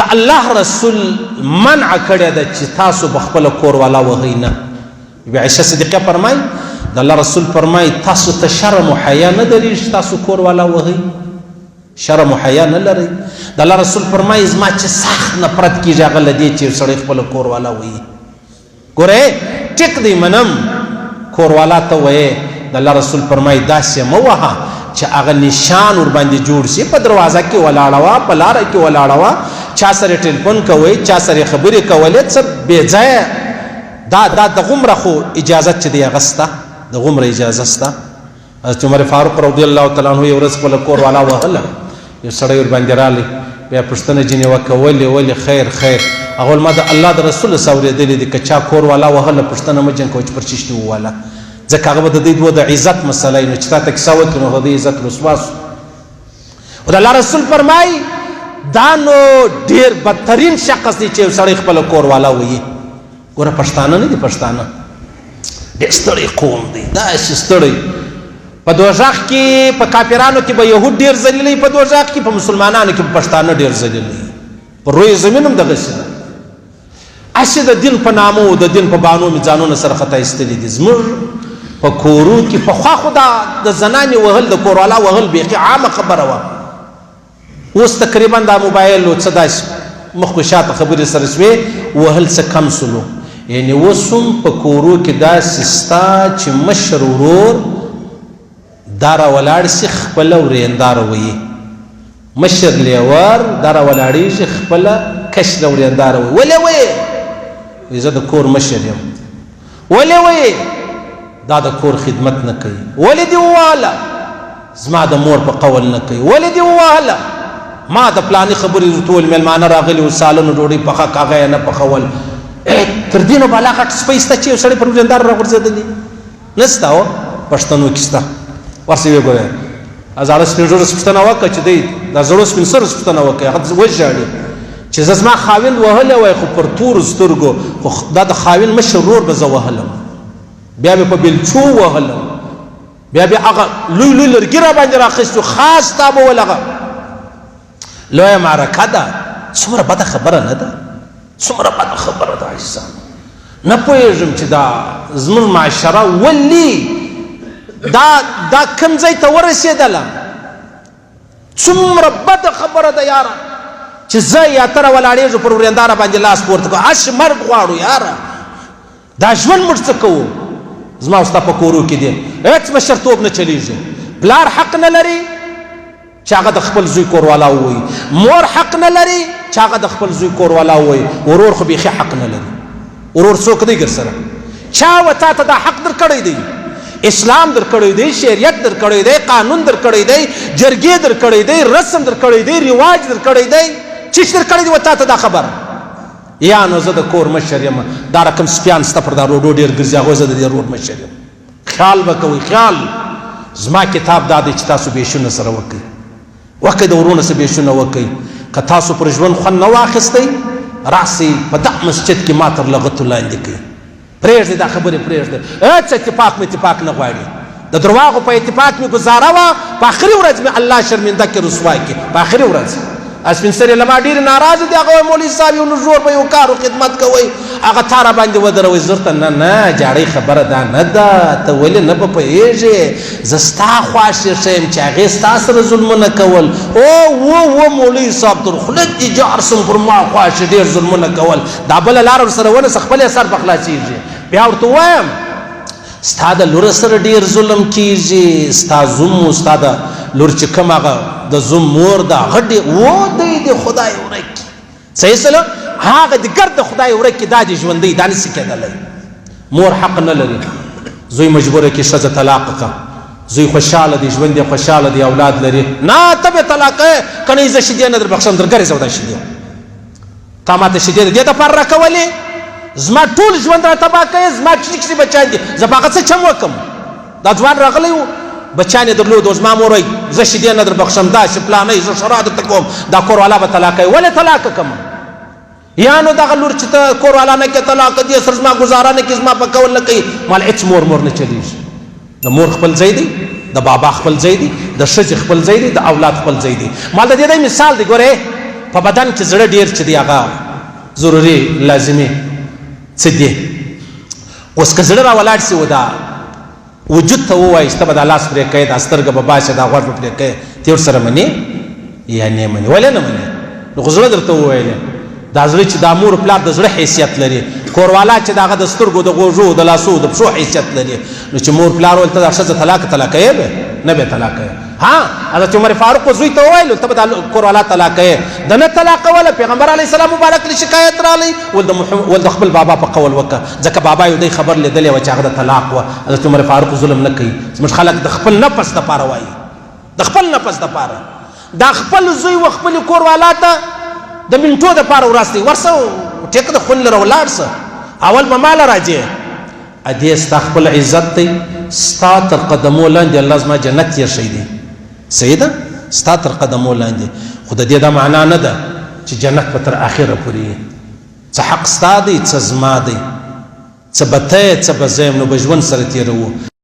د الله رسول منع کړی ده چې تاسو به خپله کور والا وهئ نه. بی عایشه صدیقه فرمایي د الله رسول فرمایي تاسو ته شرم و حیا نه درېږي تاسو کور والا وهئ، شرم و حیا نه لرئ. د الله رسول فرمایي زما چې سخت نفرت کېږي هغه له دې چې سړی خپله کور والا وهي. ګورئ ټیک دی منم کور والا ته وایې، د الله رسول فرمایي داسې مه وهه چې هغه نشان ورباندې جوړ شي، په دروازه کې ولاړه وه، په لاره کې ولاړه وه، چا سره ټلیفون کوئ، چا سره خبرې کولې، څه بې ځایه دا د غومره خو اجازت چې دی هغه شته، د غومره اجازه شته. حضرت عمر فاروق رضی الله تعالی عنه یو ورځ خپله کور والا وهله، یو سړی ورباندې رالی، بیا پوښتنه ځینې وکړه ولې خیر خیر، هغه ویل ما د الله د رسول څه اورېدلي دي که چا کور والا وهله پوښتنه مه جنګ کوه چې پر چشتې وواله، ځکه هغه به د دوی دوه د عزت مسله وي، نو چې تا ته کیسه وکړي نو د عزت رسوا سو. او د الله رسول فرمایي دا نو ډېر بدترین شخص دی چې یو سړی خپله کور والا وهي. ګوره پښتانه نه دي، پښتانه ډېر ستړی قوم دی، داسې ستړی. په دوزخ کې په کافرانو کې به یهود ډېر ذلیلوي، په دوزخ کې په مسلمانانو کې به پښتانه ډېر ذلیلوي، په روی زمین هم دغسې ده. هسې د دین په نامه او د دین په بانو مې ځانونه سره خطا ایستلي دي. زموږ په کورو کې پخوا خو د زنانې وهل د کور والا وهل بیخي عامه خبره وه. اوس تقریبا دا موبایل او څه داسې مخکې شاته خبرې سره شوې وهل څه کم سلو. یعنې اوس هم په کورو کې داسې شته چې مشر ورور دا راولاړ شي خپله ورېنداره وهي، مشر لیور دا راولاړېږي خپله کشره ورېنداره وهي. ولې وایې؟ زه د کور مشر یم. ولې وایې؟ دا د کور خدمت نه کوي. ولې دې وواهله؟ زما د مور په قول نه کوي. ولې دې وواهله؟ ما د پلانې خبرې ورته وویل میلمانه راغلي وو سالن ډوډۍ پخه که هغه یې نه پخول. تر دې نو بالا غټ سپی شته چې یو سړی پر ورېنداره راغورځېدلي؟ نه شته هو پښتنو کې شته. ورسې ویې ګورئ زاړه سپین ږیرو پوښتنه وکړه چې دی دا زړو سپین سرو پوښتنه وکړه، هغه وژاړي چې زه زما خاوند وهلی وای خو پر تورو سترګو، خو دا د خاوند مشر ورور به زه وهلم، بیا مې په بېلچو وهلم، بیا هغه لوی لوی لرګي را باندې راخیستو، خاص تا به ول هغه لویه معرکه ده. څومره بده خبره نه ده؟ څومره بده خبره ده عزیزانو. نه پوهېږم چې دا زموږ معاشره ولې دا کوم ځای ته ورسېدله؟ څومره بده خبره ده یاره چې زه یا ته راولاړېږو پر ورېنداره باندې لاس پورته کړو، هسې مرګ غواړو یاره. دا ژوند موږ څه کوو؟ زما او ستا په کورو کې دی هېڅ مشرتوب نه چلېږي. پلار حق نه لري چې هغه د خپل زوی کور والا ووایي، مور حق نه لري چې هغه د خپل زوی کور والا ووایي، ورور خو بیخي حق نه لري. ورور څوک دی ګر سره؟ چا و تا ته دا حق در کړی دی؟ اسلام در کړی دی، شریعت در کړی دی، قانون در کړی دی، جرګې در کړی دی، رسم در کړی دی، رواج در کړی دی، چیش در کړی دی و تا ته دا خبره؟ یا نو زه د کور مشر یم، دا رقم سپیان سته پر دا روډو ډېر ګرځي، هغوی زه د دې رور مشر یم. خیال به کوئ، خیال. زما کتاب دا دی چې تاسو بیشونه سره وکئ د ورونو سره بیشونه وکئ. که تاسو پر ژوند خوند نه واخیستی راسئ په دغه مسجد کې ما تر لغتو لاندې کړئ. پرېږدئ دا خبرې پرېږدئ. هېڅ اتفاق مې اتفاق نه غواړي. د درواغو په اتفاق مې ګزاره وه، په آخري ورځ مې الله شرمنده کې رسوا کړي. په آخري ورځ سپین سرې له ما ډېرې ناراضه دي، هغه وایي مولوي صاحب یو نږور به یو کار و خدمت کوئ، هغه تا را باندې ودروئ. زه ورته نه جاړۍ خبره دا نه ده، ته ولې نه به پوهېږې؟ زه ستا خواښې ښه یم چې هغې ستا سره ظلمونه کول. او مولوي صاحب تر خوله دې جار سم پر ما خواښې ډېر ظلمونه کول، دا بله لاره ورسره ونیسه خپل یې سر به خلاصېږي. بیا ورته ووایم ستا د لوره سره ډېر ظلم کېږي، ستا زوم ستا د لور چې کوم هغه د زوم مور ده هغه دی د خدای ورک صحیح سلام هغه د ګرد خدای ورک دا د ژوندۍ دا نشي کېدلی. مور حق نه لري، زوی مجبوره کې ښځه طلاق کړه، زوی خوشحاله دی، ژوند یې خوشحاله دی، اولاد لري، نه ته به طلاق یې که نه زه شیدې نه در بخښم در ګرځه دا شیدې تا ما ته شیدې د دې دپاره راکولې؟ زما ټول ژوند را تباه کوې، زما کښلي کښلي بچیان دي، زه په هغه څه چم وکړم؟ دا ځوان راغلی و بچیان یې درلودو، زما مور وایي زه شیدې نه در بخښم، داسې پلانۍ زه شرا درته کوم، دا کور والا به طلاق کوي. ولې طلاق کړم؟ یا نو دغه لور چې ته کور والا نه کې طلاق دې سره زما ګزاره نه کې، زما په کول نه کوي، مال هېڅ مور نه چلېږي. د مور خپل ځای دی، د بابا خپل ځای دی، د ښځې خپل ځای دی، د اولاد خپل ځای دی. مال د دې دی مثال دی. ګورې په بدن کې زړه ډیر چې دی هغه ضروري لازمي څه دی اوس که زړه راولاړ سي و دا وجود ته ووایي چې ته به دا لاس پرې کوې دا سترګه به باسې دا غوږ به پرې کوې ته ورسره منې یا نه منې ولې نه منې نو خو زړه درته وویلی دا زړه چې دا مور پلار د زړه حیثیت لري کوروالا چې د هغه د سترګو د غوږو د لاسو د پښو حیثیت لري نو چې مور پلار ویل ته دا ښځه طلاقوې به نه به طلاقوې ها حضرت عمر فاروق زوی ته وویل ته به دا کوروالا طلاقوې د نه طلاقوله پیغمبر علیه السلام مبارک له شکایت رالی ول د خپل بابا په قول وکړه ځکه بابا یو دی خبر لیدلی وه چې هغه د طلاق وه حضرت عمر فاروق ظلم نه کوي زموږ خلک د خپل نفس دپاره وایي د خپل نفس دپاره دا خپل زوی و خپلې کوروالا ته د منټو دپاره وراستی ورسه ټیک د خون لره ولاړ سه اول به ماله راځې ادې ستا خپل عزت دی ستا تر قدمو لاندې الله زما جنت یې شی دی صحیح ده ستا تر قدمو لاندې خو د دې دا معنا نه ده چې جنت به تر آخره پورې څه حق ستا دی څه زما دی څه به ته یې څه به زه یم نو به ژوند سره تېروو